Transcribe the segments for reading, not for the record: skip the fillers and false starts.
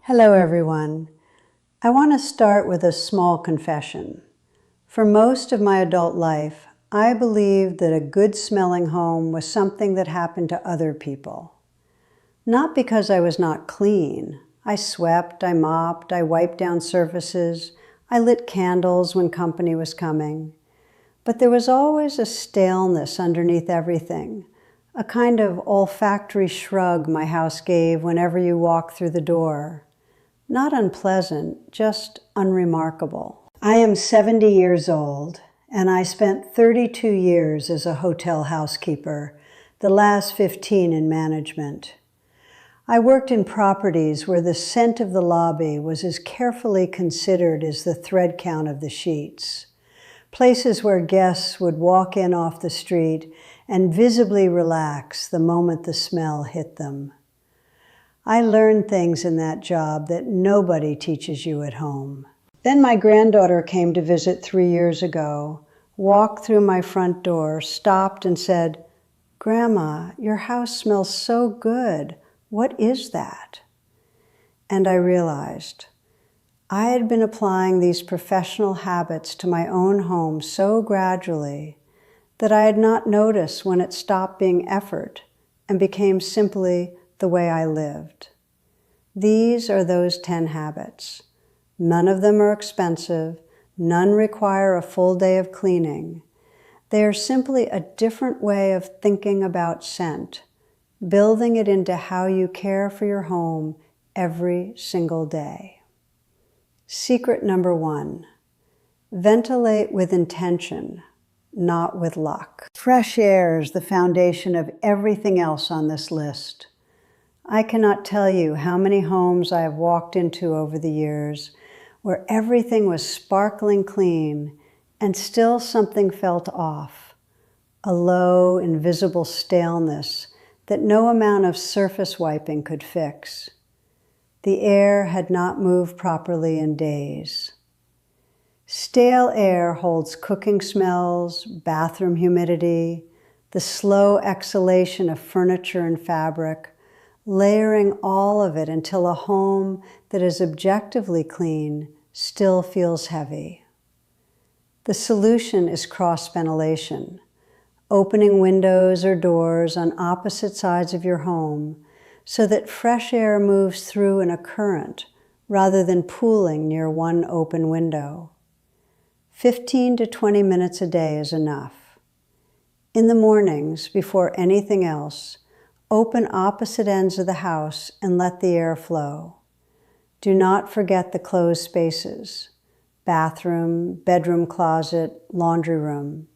Hello everyone. I want to start with a small confession. For most of my adult life, I believed that a good smelling home was something that happened to other people. Not because I was not clean. I swept, I mopped, I wiped down surfaces, I lit candles when company was coming. But there was always a staleness underneath everything, a kind of olfactory shrug my house gave whenever you walked through the door. Not unpleasant, just unremarkable. I am 70 years old, and I spent 32 years as a hotel housekeeper, the last 15 in management. I worked in properties where the scent of the lobby was as carefully considered as the thread count of the sheets. Places where guests would walk in off the street and visibly relax the moment the smell hit them. I learned things in that job that nobody teaches you at home. Then my granddaughter came to visit 3 years ago, walked through my front door, stopped and said, "Grandma, your house smells so good. What is that?" And I realized I had been applying these professional habits to my own home so gradually that I had not noticed when it stopped being effort and became simply the way I lived. These are those 10 habits. None of them are expensive. None require a full day of cleaning. They are simply a different way of thinking about scent, building it into how you care for your home every single day. Secret number 1, ventilate with intention, not with luck. Fresh air is the foundation of everything else on this list. I cannot tell you how many homes I have walked into over the years where everything was sparkling clean and still something felt off, a low, invisible staleness that no amount of surface wiping could fix. The air had not moved properly in days. Stale air holds cooking smells, bathroom humidity, the slow exhalation of furniture and fabric, layering all of it until a home that is objectively clean still feels heavy. The solution is cross-ventilation, opening windows or doors on opposite sides of your home so that fresh air moves through in a current rather than pooling near one open window. 15 to 20 minutes a day is enough. In the mornings, before anything else, open opposite ends of the house and let the air flow. Do not forget the closed spaces: bathroom, bedroom closet, laundry room.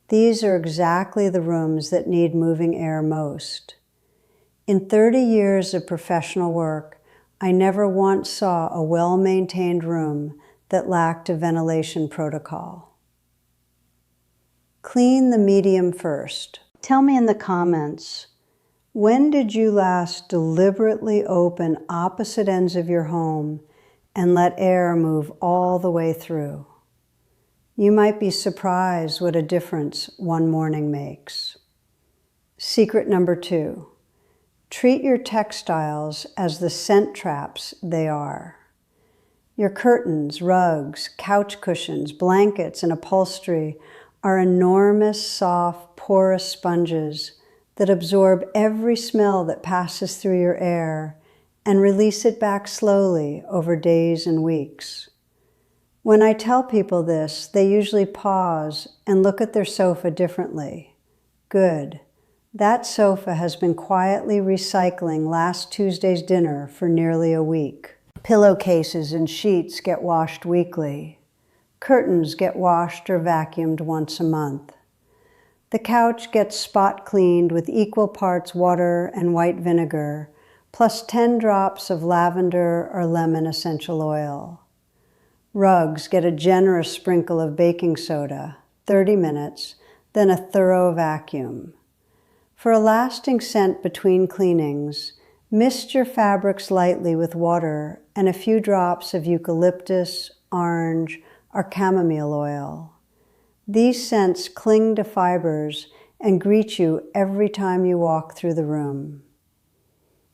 These are exactly the rooms that need moving air most. In 30 years of professional work, I never once saw a well-maintained room that lacked a ventilation protocol. Clean the medium first. Tell me in the comments, when did you last deliberately open opposite ends of your home and let air move all the way through? You might be surprised what a difference one morning makes. Secret number 2, treat your textiles as the scent traps they are. Your curtains, rugs, couch cushions, blankets, and upholstery are enormous, soft, porous sponges that absorb every smell that passes through your air and release it back slowly over days and weeks. When I tell people this, they usually pause and look at their sofa differently. Good. That sofa has been quietly recycling last Tuesday's dinner for nearly a week. Pillowcases and sheets get washed weekly. Curtains get washed or vacuumed once a month. The couch gets spot cleaned with equal parts water and white vinegar, plus 10 drops of lavender or lemon essential oil. Rugs get a generous sprinkle of baking soda, 30 minutes, then a thorough vacuum. For a lasting scent between cleanings, mist your fabrics lightly with water and a few drops of eucalyptus, orange, or chamomile oil. These scents cling to fibers and greet you every time you walk through the room.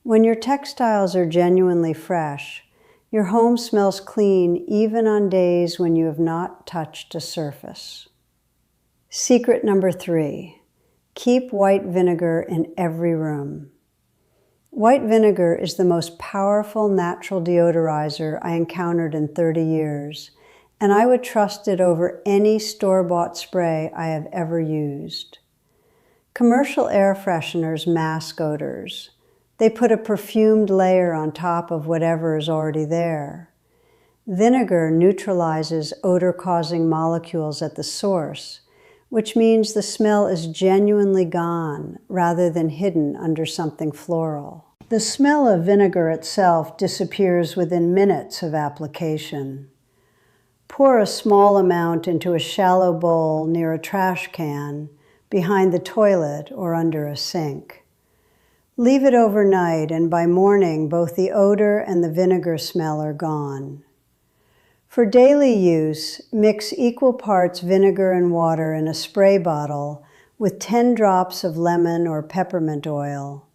When your textiles are genuinely fresh, your home smells clean even on days when you have not touched a surface. Secret number 3, keep white vinegar in every room. White vinegar is the most powerful natural deodorizer I encountered in 30 years, and I would trust it over any store-bought spray I have ever used. Commercial air fresheners mask odors. They put a perfumed layer on top of whatever is already there. Vinegar neutralizes odor-causing molecules at the source, which means the smell is genuinely gone rather than hidden under something floral. The smell of vinegar itself disappears within minutes of application. Pour a small amount into a shallow bowl near a trash can, behind the toilet or under a sink. Leave it overnight, and by morning both the odor and the vinegar smell are gone. For daily use, mix equal parts vinegar and water in a spray bottle with 10 drops of lemon or peppermint oil.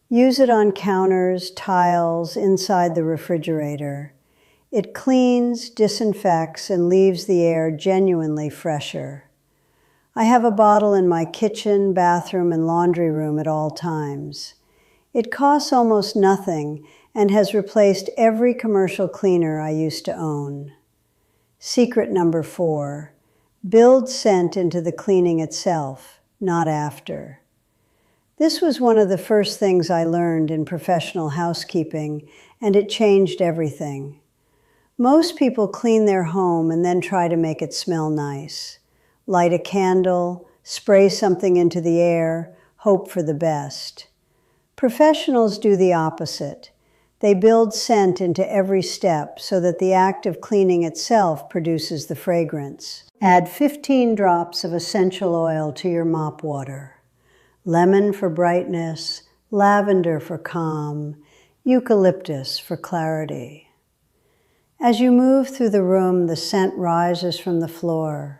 Use it on counters, tiles, inside the refrigerator. It cleans, disinfects, and leaves the air genuinely fresher. I have a bottle in my kitchen, bathroom, and laundry room at all times. It costs almost nothing and has replaced every commercial cleaner I used to own. Secret number 4, build scent into the cleaning itself, not after. This was one of the first things I learned in professional housekeeping, and it changed everything. Most people clean their home and then try to make it smell nice. Light a candle, spray something into the air, hope for the best. Professionals do the opposite. They build scent into every step so that the act of cleaning itself produces the fragrance. Add 15 drops of essential oil to your mop water. Lemon for brightness, lavender for calm, eucalyptus for clarity. As you move through the room, the scent rises from the floor.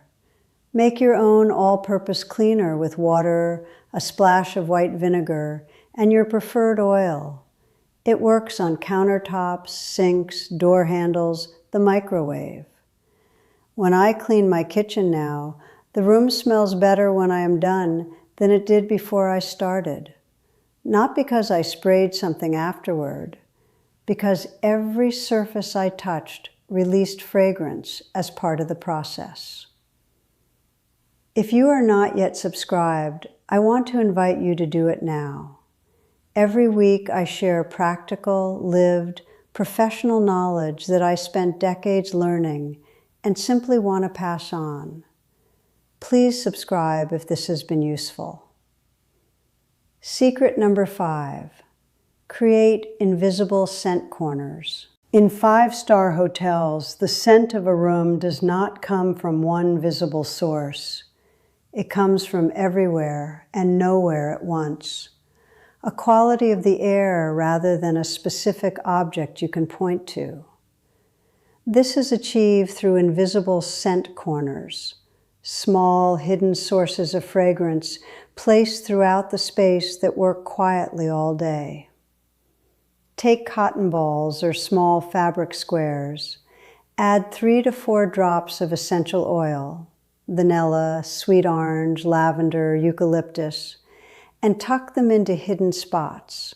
Make your own all-purpose cleaner with water, a splash of white vinegar, and your preferred oil. It works on countertops, sinks, door handles, the microwave. When I clean my kitchen now, the room smells better when I am done than it did before I started. Not because I sprayed something afterward, because every surface I touched released fragrance as part of the process. If you are not yet subscribed, I want to invite you to do it now. Every week I share practical, lived, professional knowledge that I spent decades learning and simply want to pass on. Please subscribe if this has been useful. Secret number 5, create invisible scent corners. In 5-star hotels, the scent of a room does not come from one visible source. It comes from everywhere and nowhere at once. A quality of the air rather than a specific object you can point to. This is achieved through invisible scent corners, small hidden sources of fragrance placed throughout the space that work quietly all day. Take cotton balls or small fabric squares. Add 3 to 4 drops of essential oil, vanilla, sweet orange, lavender, eucalyptus, and tuck them into hidden spots,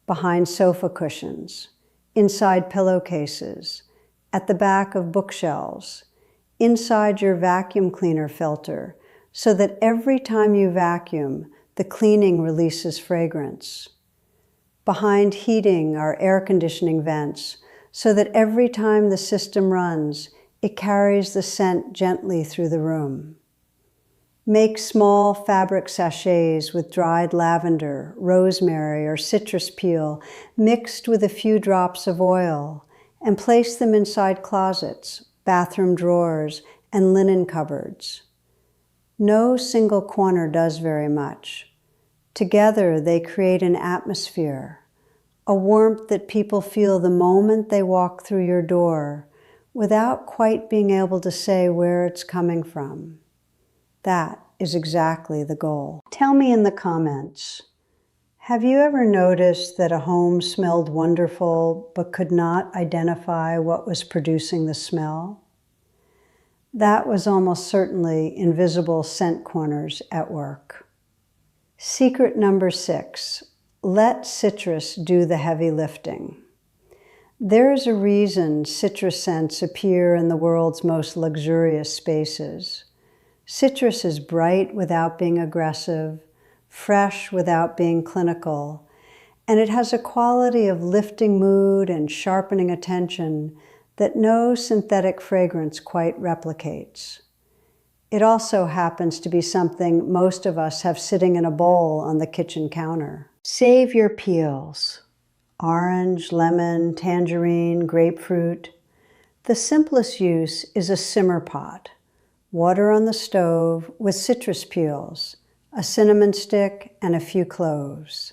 behind sofa cushions, inside pillowcases, at the back of bookshelves, inside your vacuum cleaner filter, so that every time you vacuum, the cleaning releases fragrance. Behind heating or air conditioning vents, so that every time the system runs, it carries the scent gently through the room. Make small fabric sachets with dried lavender, rosemary, or citrus peel mixed with a few drops of oil and place them inside closets, bathroom drawers, and linen cupboards. No single corner does very much. Together they create an atmosphere, a warmth that people feel the moment they walk through your door without quite being able to say where it's coming from. That is exactly the goal. Tell me in the comments, Have you ever noticed that a home smelled wonderful but could not identify what was producing the smell? That was almost certainly invisible scent corners at work. Secret number 6, let citrus do the heavy lifting. There is a reason citrus scents appear in the world's most luxurious spaces. Citrus is bright without being aggressive, fresh without being clinical, and it has a quality of lifting mood and sharpening attention that no synthetic fragrance quite replicates. It also happens to be something most of us have sitting in a bowl on the kitchen counter. Save your peels. Orange, lemon, tangerine, grapefruit. The simplest use is a simmer pot. Water on the stove with citrus peels, a cinnamon stick, and a few cloves.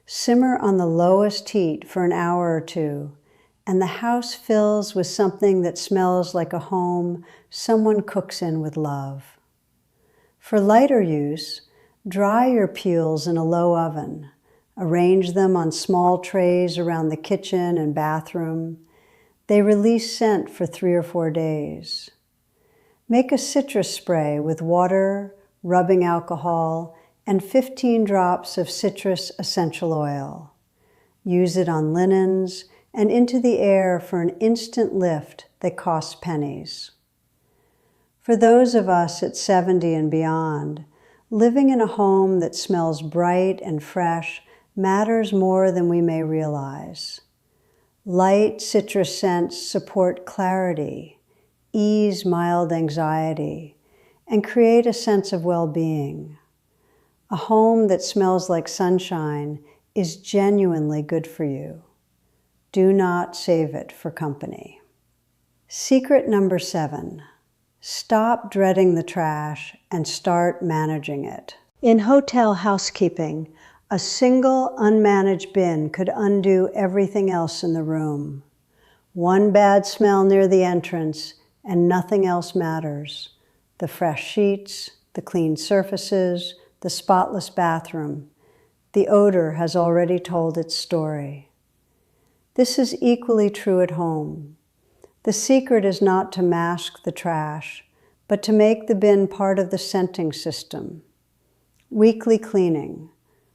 Simmer on the lowest heat for an hour or two, and the house fills with something that smells like a home someone cooks in with love. For lighter use, dry your peels in a low oven. Arrange them on small trays around the kitchen and bathroom. They release scent for 3 or 4 days. Make a citrus spray with water, rubbing alcohol, and 15 drops of citrus essential oil. Use it on linens and into the air for an instant lift that costs pennies. For those of us at 70 and beyond, living in a home that smells bright and fresh matters more than we may realize. Light citrus scents support clarity, ease mild anxiety, and create a sense of well-being. A home that smells like sunshine is genuinely good for you. Do not save it for company. Secret number 7, stop dreading the trash and start managing it. In hotel housekeeping, a single unmanaged bin could undo everything else in the room. One bad smell near the entrance and nothing else matters. The fresh sheets, the clean surfaces, the spotless bathroom. The odor has already told its story. This is equally true at home. The secret is not to mask the trash, but to make the bin part of the scenting system. Weekly cleaning,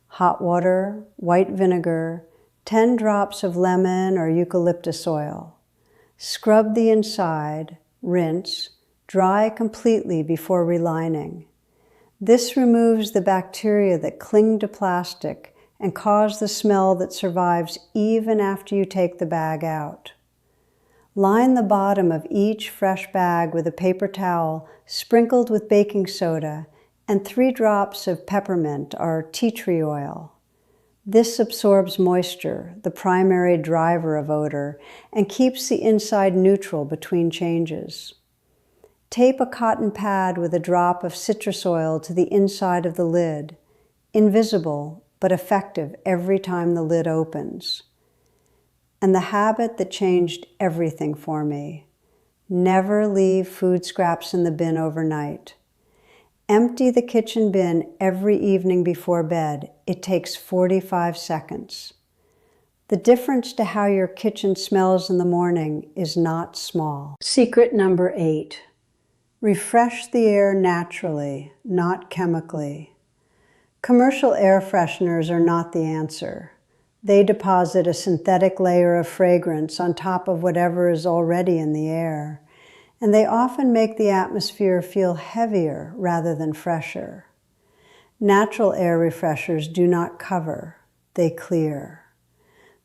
hot water, white vinegar, 10 drops of lemon or eucalyptus oil. Scrub the inside, rinse, dry completely before relining. This removes the bacteria that cling to plastic and cause the smell that survives even after you take the bag out. Line the bottom of each fresh bag with a paper towel sprinkled with baking soda and 3 drops of peppermint or tea tree oil. This absorbs moisture, the primary driver of odor, and keeps the inside neutral between changes. Tape a cotton pad with a drop of citrus oil to the inside of the lid, invisible but effective every time the lid opens. And the habit that changed everything for me: never leave food scraps in the bin overnight. Empty the kitchen bin every evening before bed. It takes 45 seconds. The difference to how your kitchen smells in the morning is not small. Secret number 8. Refresh the air naturally, not chemically. Commercial air fresheners are not the answer. They deposit a synthetic layer of fragrance on top of whatever is already in the air, and they often make the atmosphere feel heavier rather than fresher. Natural air refreshers do not cover, they clear.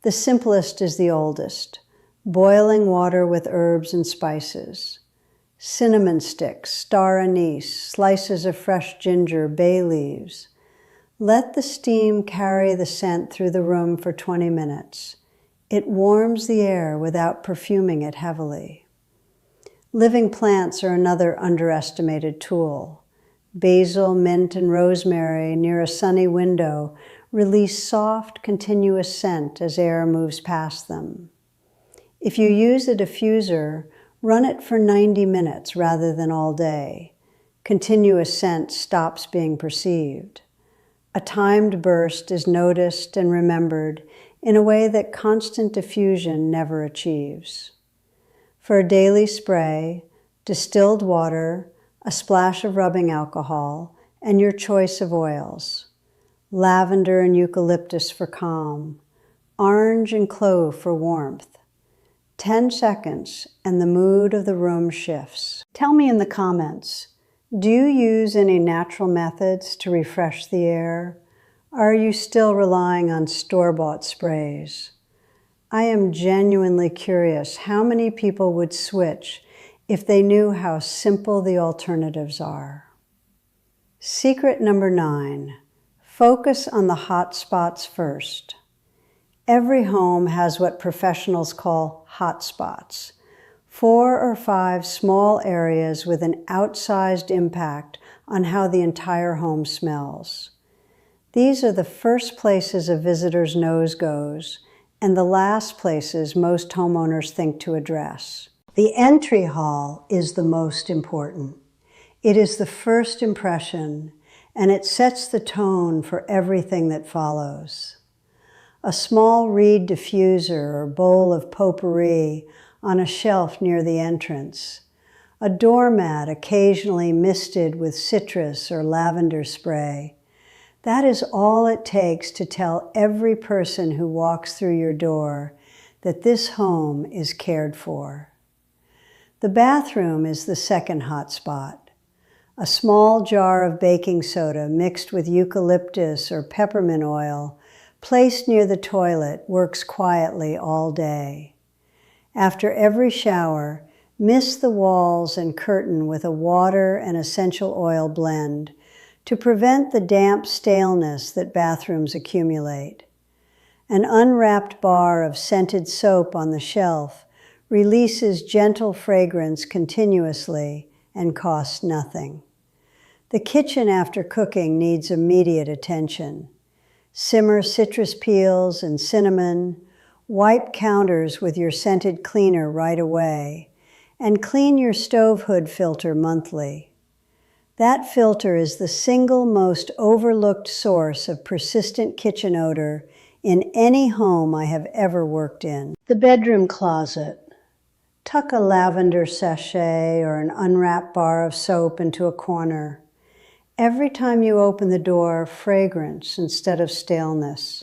The simplest is the oldest: boiling water with herbs and spices. Cinnamon sticks, star anise, slices of fresh ginger, bay leaves. Let the steam carry the scent through the room for 20 minutes. It warms the air without perfuming it heavily. Living plants are another underestimated tool. Basil, mint, and rosemary near a sunny window release soft, continuous scent as air moves past them. If you use a diffuser, run it for 90 minutes rather than all day. Continuous scent stops being perceived. A timed burst is noticed and remembered in a way that constant diffusion never achieves. For a daily spray, distilled water, a splash of rubbing alcohol, and your choice of oils. Lavender and eucalyptus for calm, orange and clove for warmth. 10 seconds and the mood of the room shifts. Tell me in the comments, do you use any natural methods to refresh the air? Or are you still relying on store-bought sprays? I am genuinely curious how many people would switch if they knew how simple the alternatives are. Secret number 9, focus on the hot spots first. Every home has what professionals call hot spots, 4 or 5 small areas with an outsized impact on how the entire home smells. These are the first places a visitor's nose goes and the last places most homeowners think to address. The entry hall is the most important. It is the first impression, and it sets the tone for everything that follows. A small reed diffuser or bowl of potpourri on a shelf near the entrance. A doormat occasionally misted with citrus or lavender spray. That is all it takes to tell every person who walks through your door that this home is cared for. The bathroom is the second hot spot. A small jar of baking soda mixed with eucalyptus or peppermint oil placed near the toilet works quietly all day. After every shower, mist the walls and curtain with a water and essential oil blend to prevent the damp staleness that bathrooms accumulate. An unwrapped bar of scented soap on the shelf releases gentle fragrance continuously and costs nothing. The kitchen after cooking needs immediate attention. Simmer citrus peels and cinnamon, wipe counters with your scented cleaner right away, and clean your stove hood filter monthly. That filter is the single most overlooked source of persistent kitchen odor in any home I have ever worked in. The bedroom closet. Tuck a lavender sachet or an unwrapped bar of soap into a corner. Every time you open the door, fragrance instead of staleness.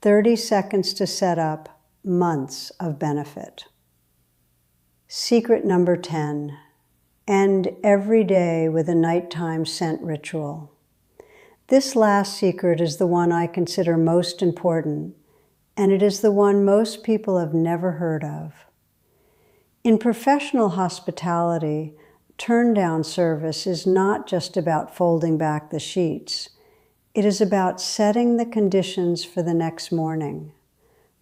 30 seconds to set up, months of benefit. Secret number 10. End every day with a nighttime scent ritual. This last secret is the one I consider most important, and it is the one most people have never heard of. In professional hospitality, turn-down service is not just about folding back the sheets. It is about setting the conditions for the next morning,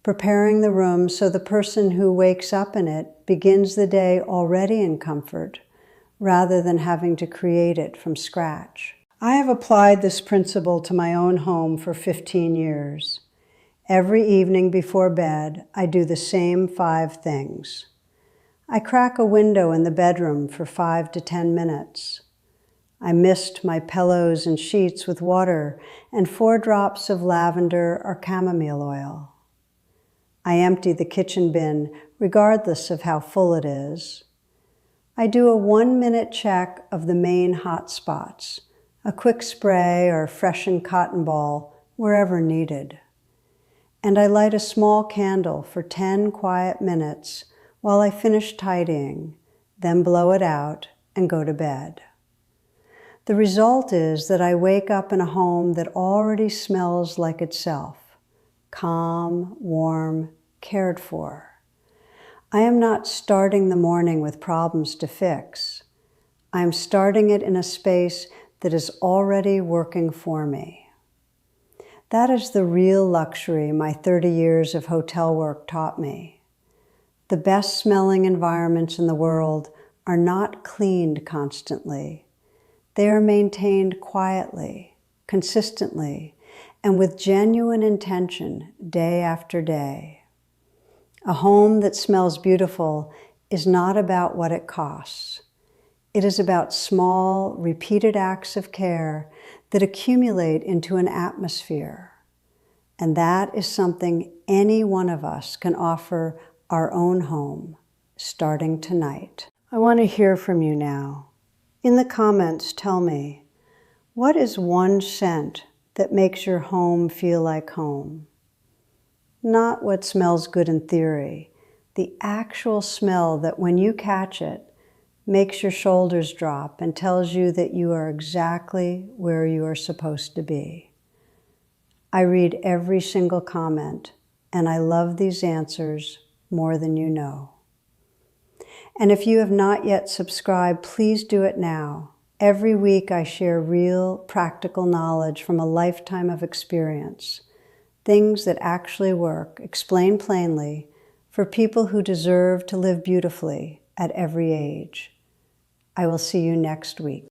preparing the room so the person who wakes up in it begins the day already in comfort, rather than having to create it from scratch. I have applied this principle to my own home for 15 years. Every evening before bed, I do the same 5 things. I crack a window in the bedroom for 5 to 10 minutes. I mist my pillows and sheets with water and 4 drops of lavender or chamomile oil. I empty the kitchen bin regardless of how full it is. I do a 1-minute check of the main hot spots, a quick spray or freshened cotton ball wherever needed. And I light a small candle for 10 quiet minutes while I finish tidying, then blow it out and go to bed. The result is that I wake up in a home that already smells like itself, calm, warm, cared for. I am not starting the morning with problems to fix. I am starting it in a space that is already working for me. That is the real luxury my 30 years of hotel work taught me. The best smelling environments in the world are not cleaned constantly. They are maintained quietly, consistently, and with genuine intention day after day. A home that smells beautiful is not about what it costs. It is about small, repeated acts of care that accumulate into an atmosphere. And that is something any one of us can offer our own home, starting tonight. I want to hear from you now. In the comments, tell me, what is one scent that makes your home feel like home? Not what smells good in theory, the actual smell that when you catch it, makes your shoulders drop and tells you that you are exactly where you are supposed to be. I read every single comment, and I love these answers more than you know. And if you have not yet subscribed, please do it now. Every week I share real, practical knowledge from a lifetime of experience, things that actually work, explained plainly, for people who deserve to live beautifully at every age. I will see you next week.